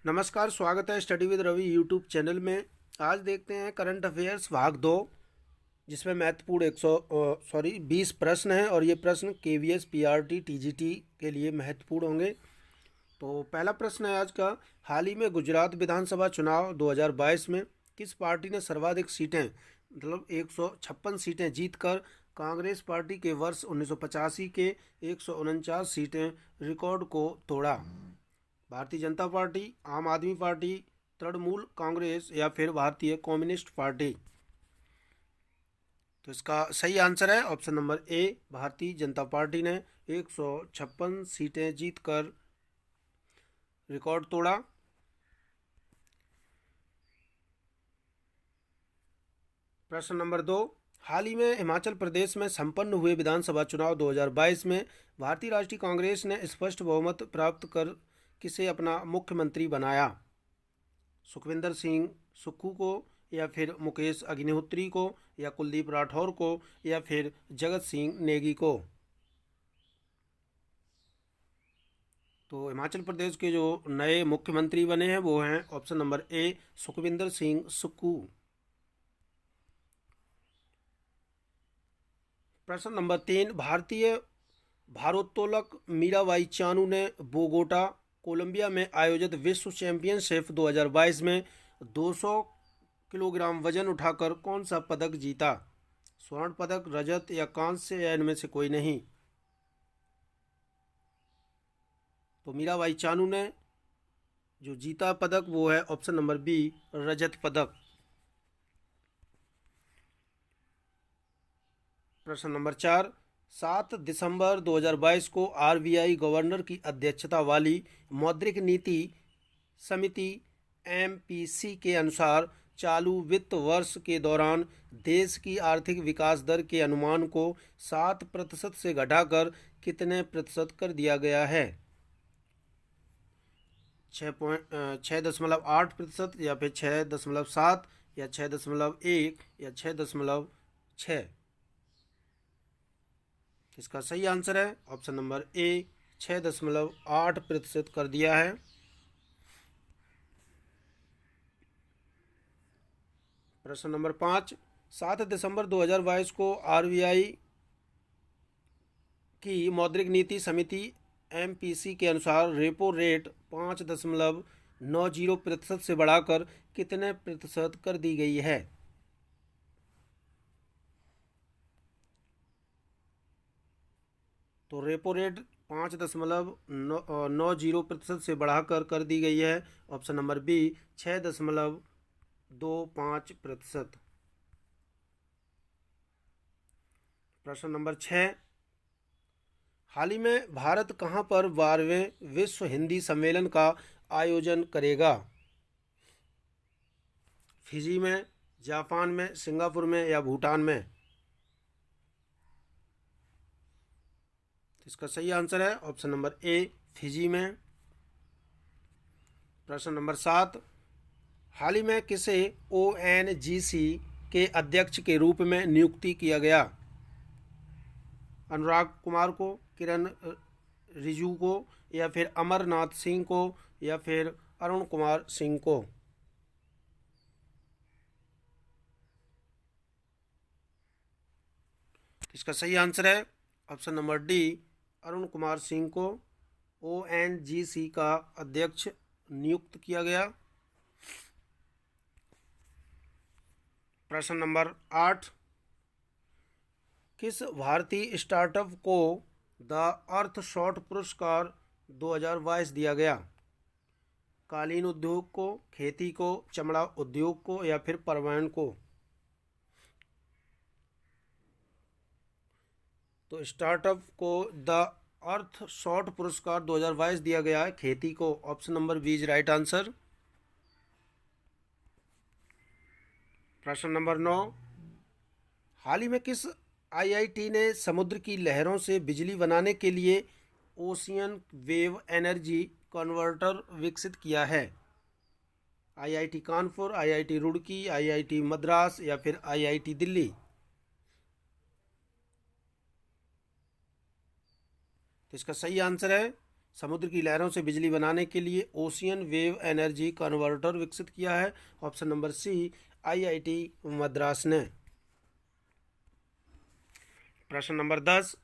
नमस्कार, स्वागत है study with Ravi YouTube channel में। आज देखते हैं करंट अफेयर्स भाग 2, जिसमें महत्वपूर्ण 20 प्रश्न हैं और ये प्रश्न केवीएस, पीआरटी, टीजीटी के लिए महत्वपूर्ण होंगे। तो पहला प्रश्न है आज का, हाल ही में गुजरात विधानसभा चुनाव 2022 में किस पार्टी ने सर्वाधिक सीटें मतलब 156 सीटें जीतकर कांग्रेस पार्टी के वर्ष 1985 के 149 सीटें रिकॉर्ड को तोड़ा? भारतीय जनता पार्टी, आम आदमी पार्टी, तृणमूल कांग्रेस या फिर भारतीय कम्युनिस्ट पार्टी? तो इसका सही आंसर है ऑप्शन नंबर ए, भारतीय जनता पार्टी ने 156 सीटें जीतकर रिकॉर्ड तोड़ा। प्रश्न नंबर 2, हाल ही में हिमाचल प्रदेश में संपन्न हुए विधानसभा चुनाव 2022 में भारतीय राष्ट्रीय कांग्रेस ने स्पष्ट बहुमत प्राप्त कर किसे अपना मुख्यमंत्री बनाया? सुखविंदर सिंह सुक्खू को, या फिर मुकेश अग्निहोत्री को, या कुलदीप राठौर को, या फिर जगत सिंह नेगी को? तो हिमाचल प्रदेश के जो नए मुख्यमंत्री बने हैं वो हैं option number A, Sukhvinder Singh Sukhu. प्रश्न नंबर 3, भारतीय भारोत्तोलक मीराबाई चानू ने बोगोटा, कोलंबिया में आयोजित विश्व चैंपियनशिप 2022 में 200 किलोग्राम वजन उठाकर कौन सा पदक जीता? स्वर्ण पदक, रजत या कांस्य या इनमें से कोई नहीं? तो मीराबाई चानू ने जो जीता पदक वो है ऑप्शन नंबर बी, रजत पदक। प्रश्न नंबर 4, 7 दिसंबर 2022 को आरबीआई गवर्नर की अध्यक्षता वाली मौद्रिक नीति समिति एमपीसी के अनुसार चालू वित्त वर्ष के दौरान देश की आर्थिक विकास दर के अनुमान को 7% से घटाकर कितने प्रतिशत कर दिया गया है? 6.8% या फिर 6.7 या 6.1 या 6.6? इसका सही आंसर है ऑप्शन नंबर ए, 6.8% कर दिया है। प्रश्न नंबर 5, 7 दिसंबर 2022 को आरबीआई की मौद्रिक नीति समिति एमपीसी के अनुसार रेपो रेट 5.90% से बढ़ाकर कितने प्रतिशत कर दी गई है? तो रेपो रेट 5.90% से बढ़ाकर कर दी गई है ऑप्शन नंबर बी, 6.25%। प्रश्न नंबर 6, हाल ही में भारत कहां पर 12वें विश्व हिंदी सम्मेलन का आयोजन करेगा? फिजी में, जापान में, सिंगापुर में या भूटान में? इसका सही आंसर है ऑप्शन नंबर ए, फिजी में। प्रश्न नंबर 7, हाल ही में किसे ओएनजीसी के अध्यक्ष के रूप में नियुक्ति किया गया? अनुराग कुमार को, किरण रिजिजू को, या फिर अमरनाथ सिंह को, या फिर अरुण कुमार सिंह को? इसका सही आंसर है option number D, Arun Kumar Singh को ओएनजीसी का अध्यक्ष नियुक्त किया गया। प्रश्न नंबर 8, किस भारतीय स्टार्टअप को द अर्थ शॉट पुरस्कार 2022 दिया गया? कालीन उद्योग को, खेती को, चमड़ा उद्योग को, या फिर परवान को? तो स्टार्टअप को द अर्थ शॉट पुरस्कार 2022 दिया गया है खेती को, option number B is right answer. प्रश्न नंबर 9, हाल ही में किस आईआईटी ने समुद्र की लहरों से बिजली बनाने के लिए ओशियन वेव एनर्जी कन्वर्टर विकसित किया है? IIT Kanpur, IIT Roorkee, IIT Madras या फिर आईआईटी दिल्ली? तो इसका सही आंसर है समुद्र की लहरों से बिजली बनाने के लिए ओशियन वेव एनर्जी कन्वर्टर विकसित किया है? Option number C, IIT Madras ने। प्रश्न नंबर 10,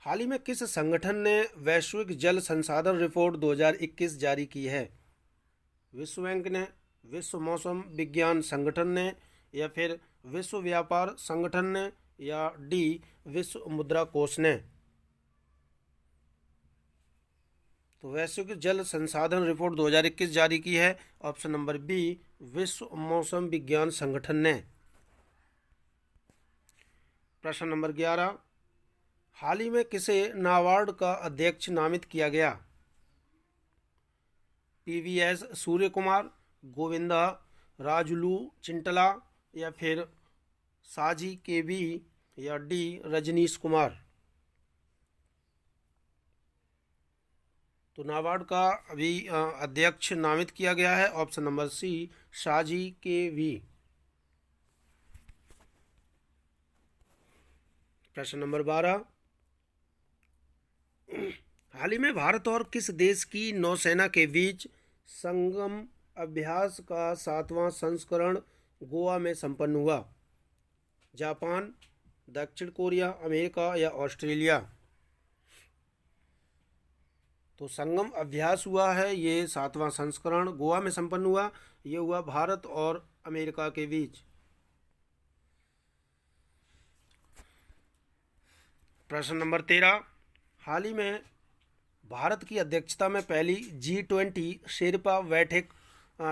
हाल ही में किस संगठन ने वैश्विक जल संसाधन रिपोर्ट 2021 जारी की है? विश्व बैंक ने, विश्व मौसम विज्ञान संगठन ने, या फिर विश्व व्यापार संगठन ने, या डी विश्व मुद्रा कोष ने? तो वैश्विक जल संसाधन रिपोर्ट 2021 जारी की है ऑप्शन नंबर बी, विश्व मौसम विज्ञान संगठन ने। प्रश्न नंबर 11, हाल ही में किसे नाबार्ड का अध्यक्ष नामित किया गया? पीवीएस सूर्य कुमार, गोविंदा राजुलू चिंटला, या फिर साजी केबी, या डी रजनीश कुमार? तो नाबार्ड का अभी अध्यक्ष नामित किया गया है ऑप्शन नंबर सी, साजी केवी। प्रश्न नंबर 12, हाल ही में भारत और किस देश की नौसेना के बीच संगम अभ्यास का 7वां संस्करण गोवा में संपन्न हुआ? जापान, दक्षिण कोरिया, अमेरिका, या ऑस्ट्रेलिया? तो संगम अभ्यास हुआ है, ये 7वां संस्करण गोवा में संपन्न हुआ। ये हुआ भारत और अमेरिका के बीच। प्रश्न नंबर 13, हाल ही में भारत की अध्यक्षता में पहली G20 शेरपा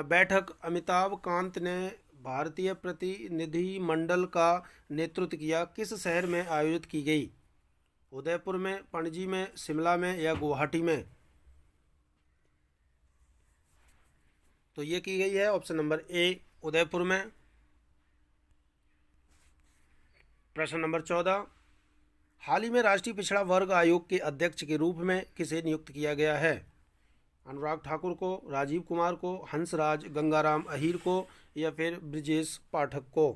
बैठक अमिताभ कांत ने भारतीय प्रतिनिधिमंडल का नेतृत्व किया, किस शहर में आयोजित की गई? उदयपुर में, पणजी में, शिमला में, या गुवाहाटी में? तो ये की गई है ऑप्शन नंबर ए, उदयपुर में। प्रश्न नंबर 14, हाल ही में राष्ट्रीय पिछड़ा वर्ग आयोग के अध्यक्ष के रूप में किसे नियुक्त किया गया है? अनुराग ठाकुर को, राजीव कुमार को, हंसराज गंगाराम अहीर को, या फिर ब्रिजेश पाठक को?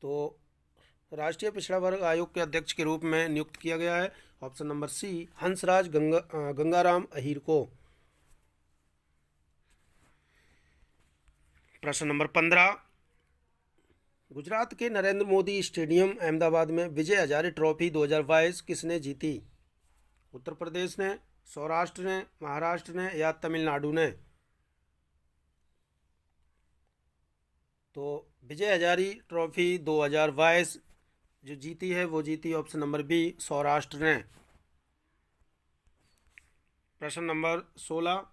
तो राष्ट्रीय पिछड़ा वर्ग आयोग के अध्यक्ष के रूप में नियुक्त किया गया है option number C, Hansraj Gangaram Ahir को। प्रश्न नंबर 15, गुजरात के नरेंद्र मोदी स्टेडियम अहमदाबाद में विजय हजारे ट्रॉफी 2022 किसने जीती? उत्तर प्रदेश ने, सौराष्ट्र ने, महाराष्ट्र ने, या तमिलनाडु ने? तो विजय हजारे ट्रॉफी 2022 जो जीती है वो जीती ऑप्शन नंबर बी, सौराष्ट्र ने। प्रश्न नंबर 16,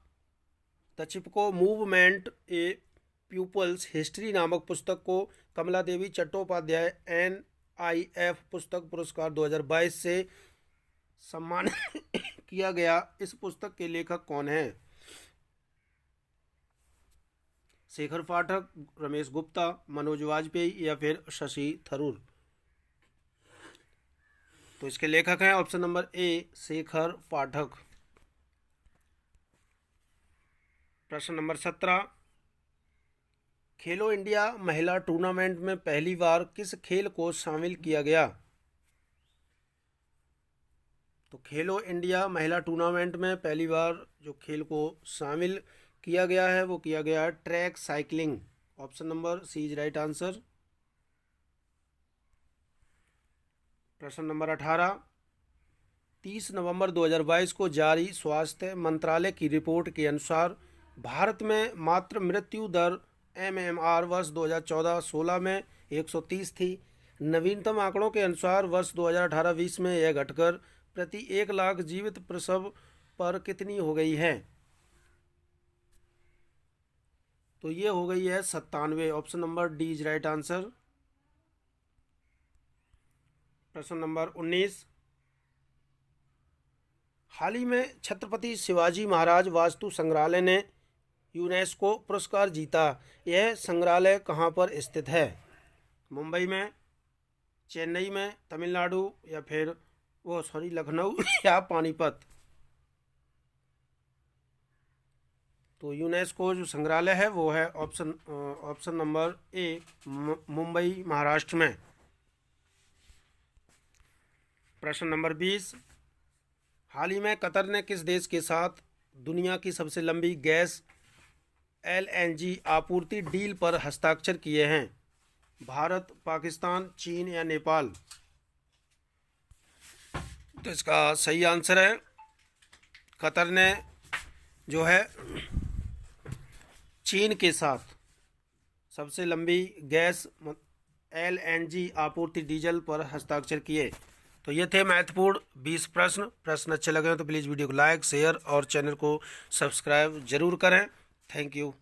the Chipko movement a people's history नामक पुस्तक को कमला देवी चट्टोपाध्याय NIF पुस्तक पुरस्कार 2022 से सम्मानित किया गया। इस पुस्तक के लेखक कौन हैं? शेखर पाठक, रमेश गुप्ता, मनोज वाजपेयी, या फिर शशि थरूर? तो इसके लेखक हैं ऑप्शन नंबर ए, शेखर पाठक। प्रश्न नंबर 17, खेलो इंडिया महिला टूर्नामेंट में पहली बार किस खेल को शामिल किया गया? तो खेलो इंडिया महिला टूर्नामेंट में पहली बार जो खेल को शामिल किया गया है वो किया गया है track cycling. Option number C is right answer. प्रश्न नंबर 18, 30 नवंबर 2022 को जारी स्वास्थ्य मंत्रालय की रिपोर्ट के अनुसार भारत में मातृ मृत्यु दर MMR वर्ष 2014-16 में 130 थी। नवीनतम आंकड़ों के अनुसार वर्ष 2018-20 में यह घटकर प्रति 1 लाख जीवित प्रसव पर कितनी हो गई है? तो ये हो गई है 97। Option number D is right answer. प्रश्न नंबर 19, हाल ही में छत्रपति शिवाजी महाराज वास्तु संग्रहालय ने यूनेस्को पुरस्कार जीता। यह संग्रहालय कहाँ पर स्थित है? मुंबई में, चेन्नई में, तमिलनाडु, या फिर लखनऊ या पानीपत? तो यूनेस्को जो संग्रहालय है वो है ऑप्शन नंबर ए, मुंबई महाराष्ट्र में। प्रश्न नंबर 20, हाल ही में कतर ने किस देश के साथ दुनिया की सबसे लंबी गैस LNG आपूर्ति डील पर हस्ताक्षर किए हैं? भारत, पाकिस्तान, चीन या नेपाल? तो इसका सही आंसर है कतर ने जो है चीन के साथ सबसे लंबी गैस LNG आपूर्ति डीजल पर हस्ताक्षर किए। तो ये थे महत्वपूर्ण 20 प्रश्न अच्छे लगे हो तो प्लीज़ वीडियो को लाइक, शेयर और चैनल को सब्सक्राइब जरूर करें। Thank you.